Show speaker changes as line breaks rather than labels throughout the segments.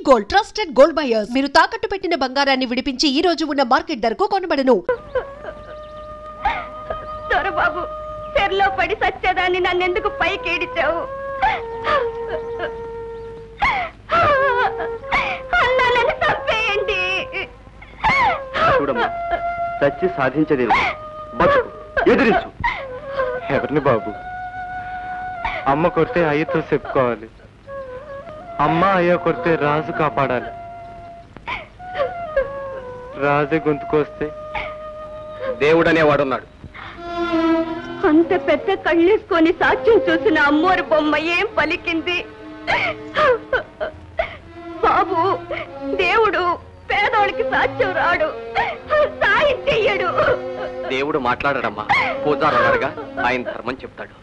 Gold, trusted gold buyers. మీరు తాకట్టు పెట్టిన బంగారాన్ని విడిపించి ఈ రోజు ఉన్న మార్కెట్ ధరకు కొనబడను.
దొరబాబు, చెర్లో పడి సచ్చేదాన్ని నన్నెందుకు పైకి ఏడిచావు? అన్నానని తప్పేయండి.
చూడమ్మా, సచ్చి సాధించదేమి, బతుకు, ఎదిరించు. ఎవరిని బాబు? అమ్మ కొడితే అయ్యతో చెప్పుకోవాలి, అమ్మ అయ్య కొడితే రాజు కాపాడాలి. రాజే గొంతుకొస్తే దేవుడు అనేవాడున్నాడు.
అంత పెద్ద కళ్ళేసుకొని సాక్ష్యం చూసిన అమ్మోరు బొమ్మ ఏం పలికింది? బాబు, దేవుడు పేదోళ్ళకి సాక్ష్యం రాడు, సాయం చెయ్యడు.
దేవుడు మాట్లాడమ్మా, పూజారన్నాడుగా, ఆయన ధర్మం చెప్తాడు.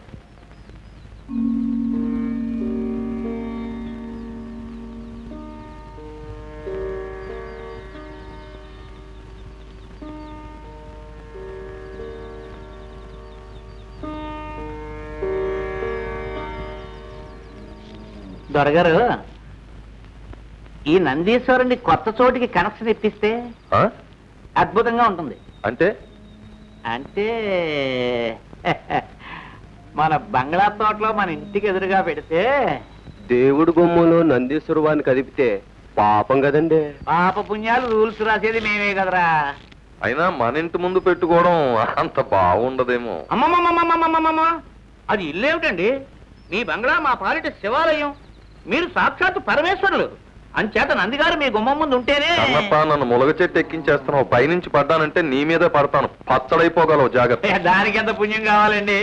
దొరగారు, ఈ నందీశ్వరుని కొత్త చోటికి కనెక్షన్ ఇప్పిస్తే అద్భుతంగా ఉంటుంది.
అంటే
అంటే మన బంగ్లా తోటలో మన ఇంటికి ఎదురుగా పెడితే
దేవుడు బొమ్మలో నందీశ్వరు వారిని కదిపితే పాపం కదండి.
పాప పుణ్యాలు రూల్స్ రాసేది మేమే కదరా.
అయినా మన ఇంటి ముందు పెట్టుకోవడం అంత బాగుండదేమో.
అమ్మమ్మమ్మమ్మమ్మమ్మమ్మ, అది ఇల్లేమిటండి? మీ బంగ్లా మా పాలిట శివాలయం, మీరు సాక్షాత్తు పరమేశ్వరులు. అంచేత నందిగారు మీ గుమ్మం ముందు ఉంటేనే.
కన్నప్ప, నన్ను ములగ చెట్టు ఎక్కించేస్తున్నావు. పైనుంచి పడ్డానంటే నీ మీదే పడతాను. పచ్చడైపోగలవు, జాగ్రత్త.
దానికి ఎంత పుణ్యం కావాలండి?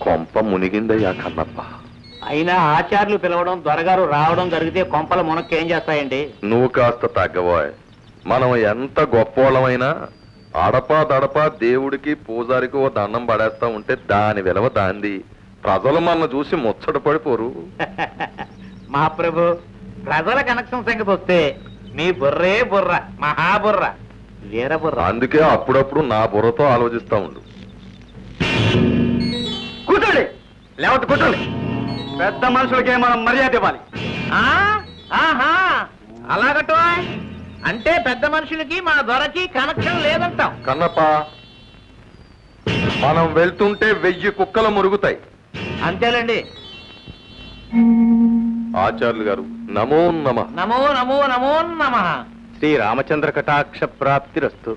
కొంప మునిగిందయ్యా కన్నప్ప.
అయినా ఆచార్యులు పిలవడం, దొరగారు రావడం జరిగితే కొంపల మునక్కి ఏం చేస్తాయండి?
నువ్వు కాస్త తగ్గబోయ్. మనం ఎంత గొప్పోళ్ళమైనా అడపా దడపా దేవుడికి పూజారికి ఓ దండం పడేస్తా ఉంటే దాని విలువ దాంది. ప్రజలు మన చూసి ముచ్చట పడిపోరు.
మహాప్రభు, ప్రజల కనెక్షన్ సంగతి వస్తే మీ బుర్రే బుర్ర, మహాబుర్ర, వీర బుర్ర.
అందుకే అప్పుడప్పుడు నా బుర్రతో ఆలోచిస్తా ఉండు.
కూర్చోండి, లేవట్టు కూర్చోండి. పెద్ద మనుషులకే మనం మర్యాద ఇవ్వాలి.
అలాగటో అంటే పెద్ద మనుషులకి మా దొరకి కనెక్షన్ లేదంటాం.
కన్నప్ప, మనం వెళ్తుంటే 1000 కుక్కలు మురుగుతాయి.
అంతేలేండి.
ఆచార్యులు గారు, నమో నమ.
నమో నమో నమో నమ.
శ్రీ రామచంద్ర కటాక్ష ప్రాప్తిరస్తు.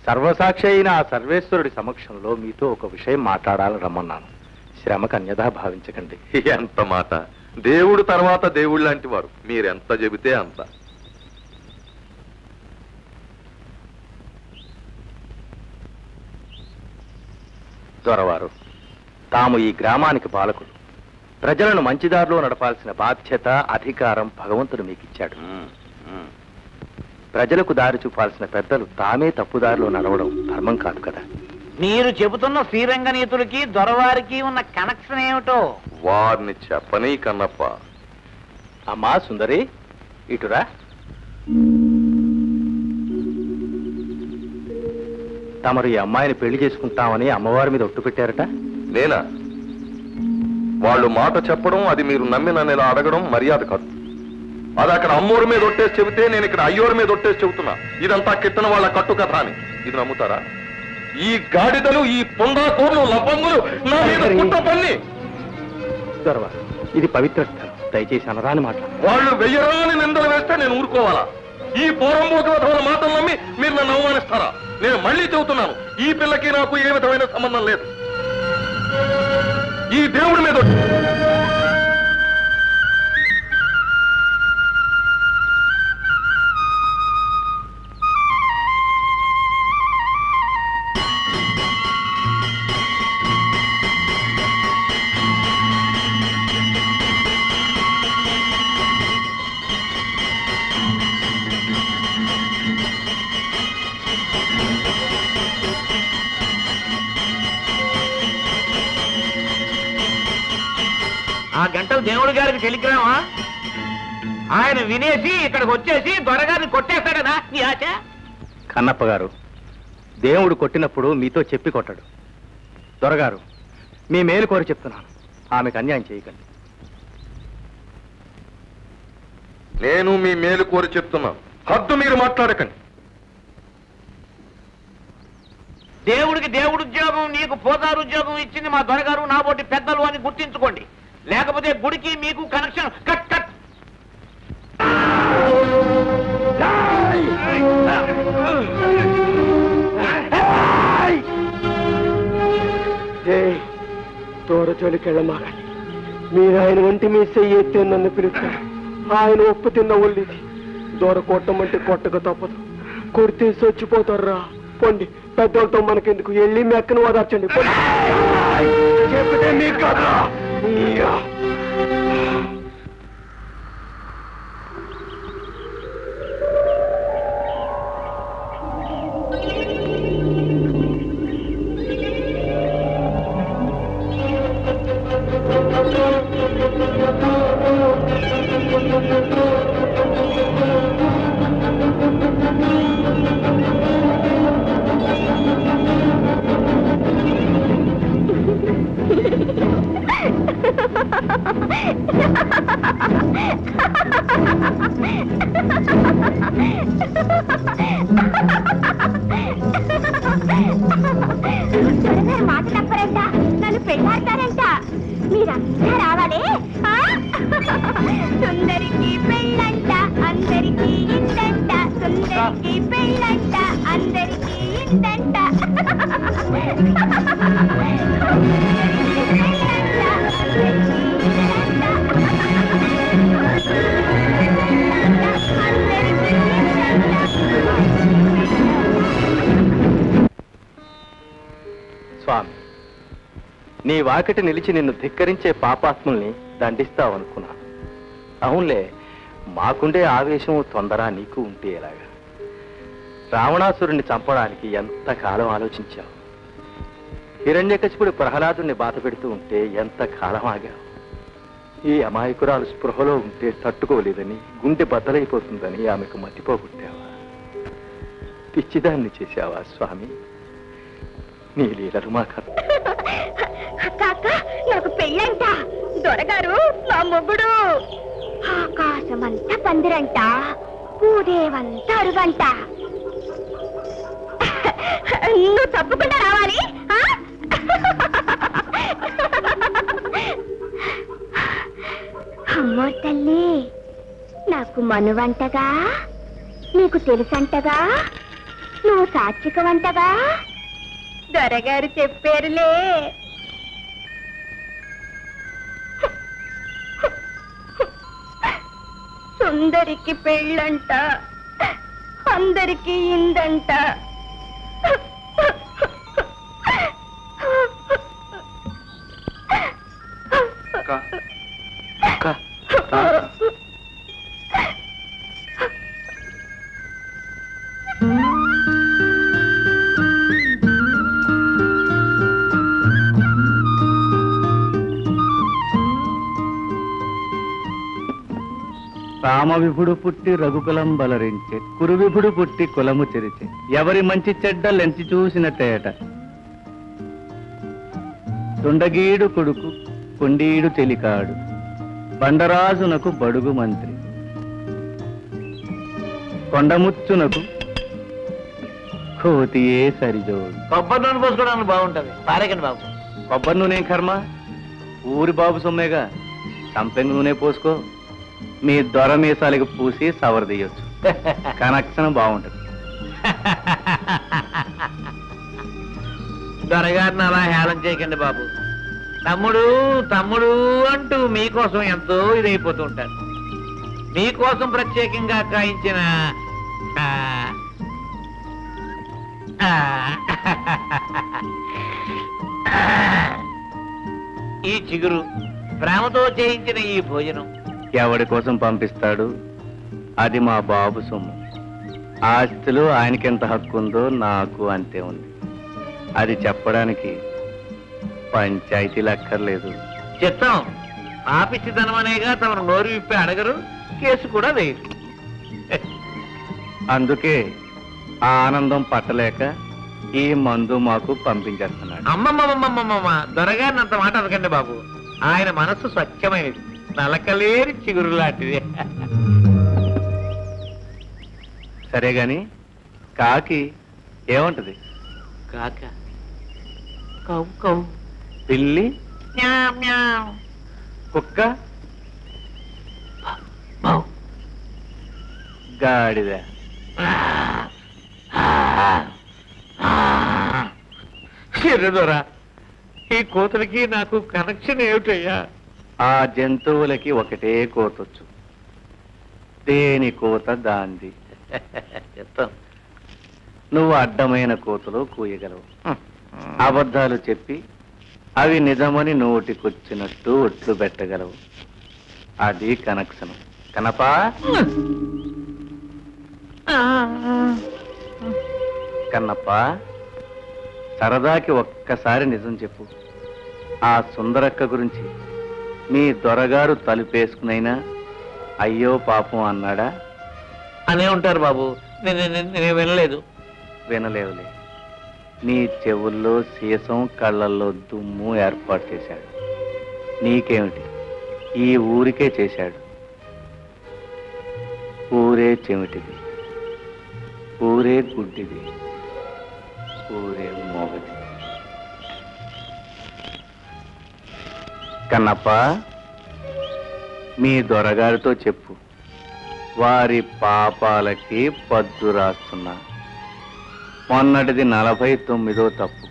సర్వసాక్షి అయిన ఆ సర్వేశ్వరుడి సమక్షంలో మీతో ఒక విషయం మాట్లాడాలని రమ్మన్నాను. శ్రమకు అన్యథా భావించకండి.
ఎంత మాట! దేవుడు తర్వాత దేవుడు లాంటి వారు. మీరెంత చెబితే అంత.
దొరవారు, తాము ఈ గ్రామానికి పాలకులు. ప్రజలను మంచిదారిలో నడపాల్సిన బాధ్యత, అధికారం భగవంతుడు మీకు ఇచ్చాడు. ప్రజలకు దారి చూపాల్సిన పెద్దలు తామే తప్పుదారిలో నడవడం ధర్మం కాదు కదా.
మీరు చెబుతున్న శ్రీరంగనీతులకి దొరవారికి ఉన్న కనెక్షన్ ఏమిటో
వారిని చెప్పని కన్నప్ప.
అమ్మా సుందరి, ఇటురా. తమరు ఈ అమ్మాయిని పెళ్లి చేసుకుంటామని అమ్మవారి మీద ఒట్టు పెట్టారట.
నేనా? వాళ్ళు మాట చెప్పడం, అది మీరు నమ్మి నన్ను ఇలా అడగడం మర్యాద కాదు. అది అక్కడ అమ్మోరి మీద ఒట్టేసి చెబితే నేను ఇక్కడ అయ్యోరి మీద ఒట్టేసి చెబుతున్నా. ఇదంతా కిట్టన వాళ్ళ కట్టు కథ అని. ఇది నమ్ముతారా? ఈ గాడిదలు, ఈ పొందాకోర్లు, లబంగులు నా మీద కుట్ర పన్ని.
దొరవారు, ఇది పవిత్ర స్థలం, దయచేసి అనరాని మాట్లాడు.
వాళ్ళు వెయ్యరాని నిందలు వేస్తే నేను ఊరుకోవాలా? ఈ పోరంబోకల మాటలు నమ్మి మీరు నన్ను అవమానిస్తారా? నేను మళ్ళీ చెబుతున్నాను, ఈ పిల్లకి నాకు ఏ విధమైన సంబంధం లేదు. ఈ దేవుడి మీద
ఆ గంటలు దేవుడి గారికి టెలిగ్రామా? ఆయన వినేసి ఇక్కడికి వచ్చేసి దొరగారిని కొట్టేస్తాడనా నీ ఆశ?
కన్నప్ప గారు, దేవుడు కొట్టినప్పుడు మీతో చెప్పి కొట్టడు. దొరగారు, మీ మేలు కోరి చెప్తున్నాను, ఆమెకు అన్యాయం చేయకండి.
నేను మీ మేలు కోరి చెప్తున్నాను, హద్దు మీరు మాట్లాడకండి.
దేవుడికి దేవుడు ఉద్యోగం, నీకు పోదారు ఉద్యోగం ఇచ్చింది మా దొరగారు, నా బోటి పెద్దలు అని గుర్తించుకోండి. లేకపోతే గుడికి మీకు కనెక్షన్ కట్ కట్.
దూరజోలికెళ్ళమాగండి. మీరు ఆయన వంటి మీ చెయ్యి ఎత్తే నన్ను పిలుస్తారు. ఆయన ఒప్పు తిన్న ఒళ్ళిది. దూర కొట్టమంటే కొట్టక తప్పదు. కొడితే చచ్చిపోతారా. పొండి, పెద్దోళ్ళతో మనకెందుకు, వెళ్ళి మీ అక్కను ఓదార్చండి. చెప్తే మీకు కదా.
మాట తప్పరంట, నన్ను పెళ్ళాడతారంట. మీరంతా రావాలి. సుందరికి పెళ్ళంట, అందరికీ ఇందంట. సుందరికి పెళ్ళంట, అందరికీ ఇందంట.
స్వామి, నీ వాకిటి నిలిచి నిన్ను ధిక్కరించే పాపాత్ముల్ని దండిస్తావనుకున్నాను. అవునులే, మాకుండే ఆవేశం తొందర నీకు ఉంటే ఎలాగా? రావణాసురుణ్ణి చంపడానికి ఎంతకాలం ఆలోచించావు? హిరణ్యకశిపుడు ప్రహ్లాదుని బాధ పెడుతూ ఉంటే ఎంతకాలం ఆగావు? ఈ అమాయకురాలు స్పృహలో ఉంటే తట్టుకోలేదని, గుండె బద్దలైపోతుందని ఆమెకు మతిపోగొట్టావా? పిచ్చిదాన్ని చేశావా స్వామి? నీ లీలలు మాకు.
అక్క, నాకు పెళ్ళంట. దొరగారు నా మొగుడు. ఆకాశమంతా పందిరంట, భూదేవంతా అరుగంట. నువ్వు తప్పకుండా రావాలి. అమ్మో తల్లి, నాకు మనువంటగా, నీకు తెలుసంటగా, నువ్వు సాత్వికవంటగా దొరగారు చెప్పారులే. సుందరికి పెళ్ళంట, అందరికీ ఇందంట.
రామవిభుడు పుట్టి రఘుకులం బలరించే, కురువిభుడు పుట్టి కులము చెరిచే, ఎవరి మంచి చెడ్డలెంచి చూసిన తేట. తుండగీడు కొడుకు కొండీడు చెలికాడు, బండరాజునకు బడుగు మంత్రి. కొండముచ్చునకు కోతియే సరిజోడు.
కొబ్బరి నూనె పోసుకోవడానికి బాగుంటది. పారేకండి బాబు.
కొబ్బరి నూనె కర్మ, ఊరి బాబు సొమ్మేగా. సంపెంగ నూనె పోసుకో, మీ దొర మీసాలకి పూసి సవరదీయొచ్చు. కనెక్షన్ బాగుంటది.
దొరగారిని అలా హేళన చేయకండి బాబు. తమ్ముడు తమ్ముడు అంటూ మీకోసం ఎంతో ఇదైపోతూ ఉంటారు. మీకోసం ప్రత్యేకంగా కాయించిన ఈ చిగురు, ప్రేమతో చేయించిన ఈ భోజనం
ఎవడి కోసం పంపిస్తాడు? అది మా బాబు సొమ్ము. ఆస్తిలో ఆయనకెంత హక్కు ఉందో నాకు అంతే ఉంది. అది చెప్పడానికి పంచాయతీలు అక్కర్లేదు.
చిత్తం ఆపిచ్చితనం అనేగా తమను నోరు విప్పి అడగరు, కేసు కూడా వేయరు.
అందుకే ఆ ఆనందం పట్టలేక ఈ మందు మాకు పంపించేస్తున్నాడు.
అమ్మమ్మమ్మమ్మమ్మ, దొరగారిని అంత మాట అనకండి బాబు. ఆయన మనస్సు స్వచ్ఛమైనది, నలకలేని చిగురు లాంటిది.
సరే గాని కాకి ఏమంటది?
కాక కౌ కౌ,
పిల్లి,
మ్యావ్ మ్యావ్,
కుక్క,
బౌ.
గాడిద.
దొరా, ఈ కోతలకి నాకు కనెక్షన్ ఏమిటయ్యా?
ఆ జంతువులకి ఒకటే కోతొచ్చు, దేని కోత దాంది.
చెప్తాను.
నువ్వు అడ్డమైన కోతలు కూయగలవు, అబద్ధాలు చెప్పి అవి నిజమని నోటికొచ్చినట్టు ఒట్లు పెట్టగలవు. అది కనెక్షన్. కనపా? కన్నప్ప, సరదాకి ఒక్కసారి నిజం చెప్పు. ఆ సుందరక్క గురించి మీ దొరగారు తలుపేసుకునైనా అయ్యో పాపం అన్నాడా?
అనే ఉంటారు బాబు, నేను వినలేదు.
వినలేవులే, నీ చెవుల్లో సీసం, కళ్ళల్లో దుమ్ము ఏర్పాటు చేశాడు. నీకేమిటి, ఈ ఊరికే చేశాడు. ఊరే చెమిటిది, ఊరే గుడ్డిది, ఊరే మోగది. కన్నప్ప, మీ దొరగారితో చెప్పు, వారి పాపాలకి పద్దు రాస్తున్నా. మొన్నటిది 49వ తప్పు,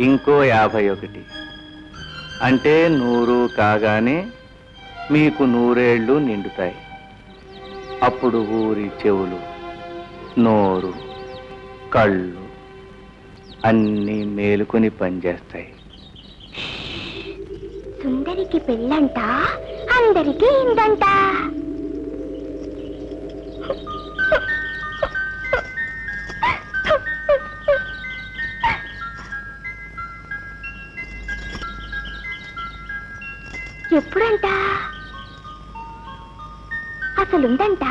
ఇంకో 51, అంటే 100 కాగానే మీకు 100 ఏళ్ళు నిండుతాయి. అప్పుడు ఊరి చెవులు, నోరు, కళ్ళు అన్నీ మేలుకొని పనిచేస్తాయి.
సుందరికి పెళ్ళంట, అందరికి ఇందంట. ఎప్పుడంట? అసలుందంట?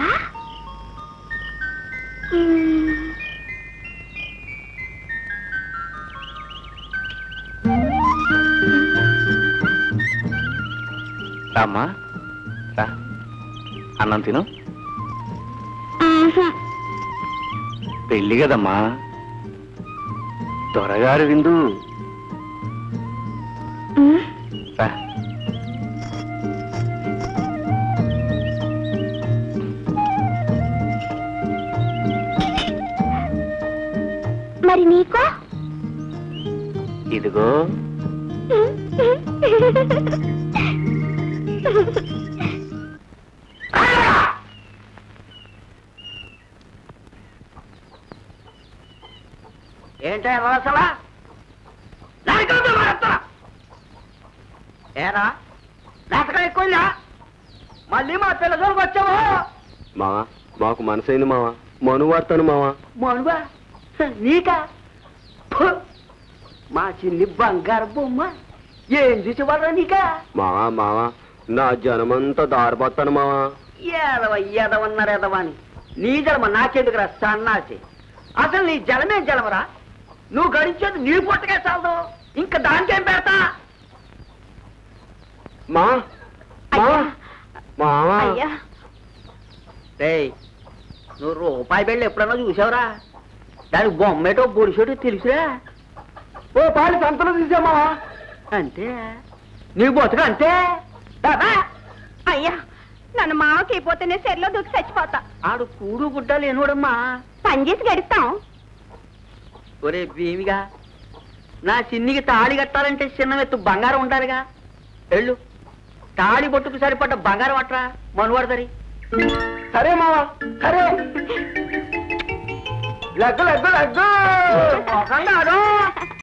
రామ్మా, రా, అన్నం తిను. పెళ్ళి కదమ్మా, దొరగారు విందు. రా.
మరి నీకో?
ఇదిగో.
ఏంటా అసలా ఏరా నాటకం ఎక్కువ, మళ్ళీ మా పిల్లలకు వచ్చావా?
మావా, మాకు మనసైంది మావా, మను వార్తాను మావా.
మనువా నీకా? ఫు! మా చిన్ని బంగారు బొమ్మ ఏం చూసేవాళ్ళ నీకా?
మావా మావా, నా జనమంతా దారిపోతాను మావా.
ఎదవన్నారు ఎదవని. నీ జలమ నాకెందుకురా సన్నాసి? అసలు నీ జలమే జలమరా? నువ్వు గడించేది నీ పుట్టకే చాలదు, ఇంకా దానికేం పెడతా?
మా మావా,
రేయ్, నువ్వు రూపాయి బిళ్ళ ఎప్పుడన్నా చూసావురా? దానికి బొమ్మేటో బొడిసోటో తెలుసురా?
ఓ పాలు సంతలో తీసామా?
అంతే, నీ బతుకు అంతే.
అయ్యా, నన్ను మావకి అయిపోతేనే సెర్లో దూకి చచ్చిపోతా.
ఆడు కూడు గుడ్డ లేనోడమ్మా,
పని చేసి గడుస్తాం.
ఒరే భీమిగా, నా చిన్నికి తాళి కట్టాలంటే చిన్న ఎత్తు బంగారం ఉండాలిగా. వెళ్ళు, తాళి బొట్టుకు సరిపడ్డ బంగారం అట్రా మనువాడదరి.
సరే మావా, సరే. లగ్గు లగ్గు లగ్గు.